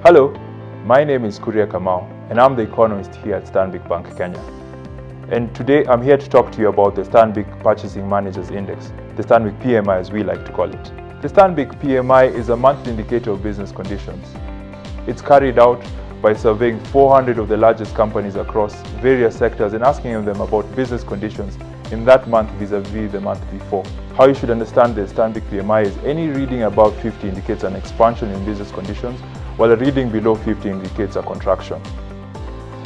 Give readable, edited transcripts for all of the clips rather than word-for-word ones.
Hello, my name is Kuria Kamau, and I'm the Economist here at Stanbic Bank, Kenya. And today I'm here to talk to you about the Stanbic Purchasing Managers Index, the Stanbic PMI as we like to call it. The Stanbic PMI is a monthly indicator of business conditions. It's carried out by surveying 400 of the largest companies across various sectors and asking them about business conditions in that month vis-a-vis the month before. How you should understand the Stanbic PMI is any reading above 50 indicates an expansion in business conditions, while a reading below 50 indicates a contraction.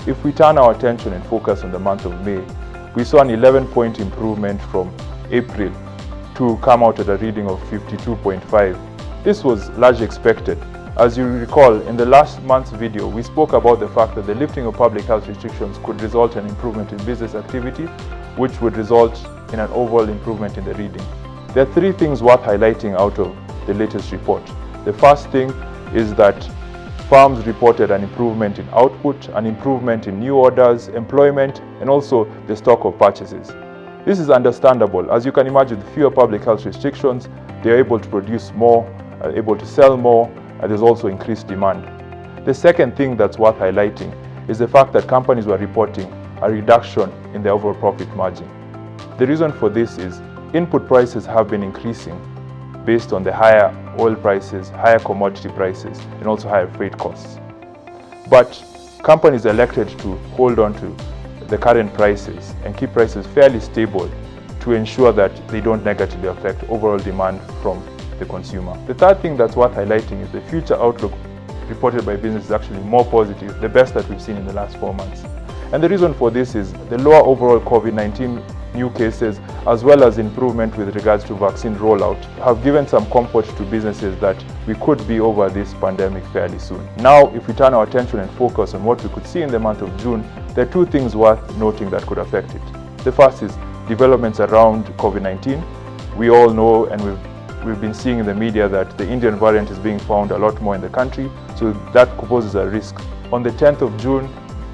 If we turn our attention and focus on the month of May, we saw an 11-point improvement from April to come out at a reading of 52.5. This was largely expected. As you recall, in the last month's video, we spoke about the fact that the lifting of public health restrictions could result in improvement in business activity, which would result in an overall improvement in the reading. There are three things worth highlighting out of the latest report. The first thing is that firms reported an improvement in output, an improvement in new orders, employment, and also the stock of purchases. This is understandable. As you can imagine, with fewer public health restrictions, they are able to produce more, are able to sell more, and there's also increased demand. The second thing that's worth highlighting is the fact that companies were reporting a reduction in their overall profit margin. The reason for this is input prices have been increasing based on the higher oil prices, higher commodity prices, and also higher freight costs. But companies elected to hold on to the current prices and keep prices fairly stable to ensure that they don't negatively affect overall demand from the consumer. The third thing that's worth highlighting is the future outlook reported by business is actually more positive, the best that we've seen in the last 4 months. And the reason for this is the lower overall COVID-19 new cases, as well as improvement with regards to vaccine rollout, have given some comfort to businesses that we could be over this pandemic fairly soon. Now, if we turn our attention and focus on what we could see in the month of June, there are two things worth noting that could affect it. The first is developments around COVID-19. We all know, and we've been seeing in the media, that the Indian variant is being found a lot more in the country, so that poses a risk. On the 10th of June,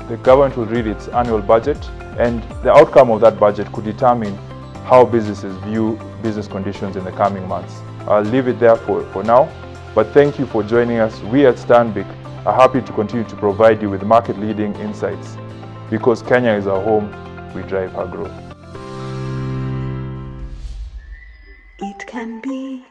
the government will read its annual budget, and the outcome of that budget could determine how businesses view business conditions in the coming months. I'll leave it there for now, but thank you for joining us. We at Stanbic are happy to continue to provide you with market-leading insights. Because Kenya is our home, we drive our growth. It can be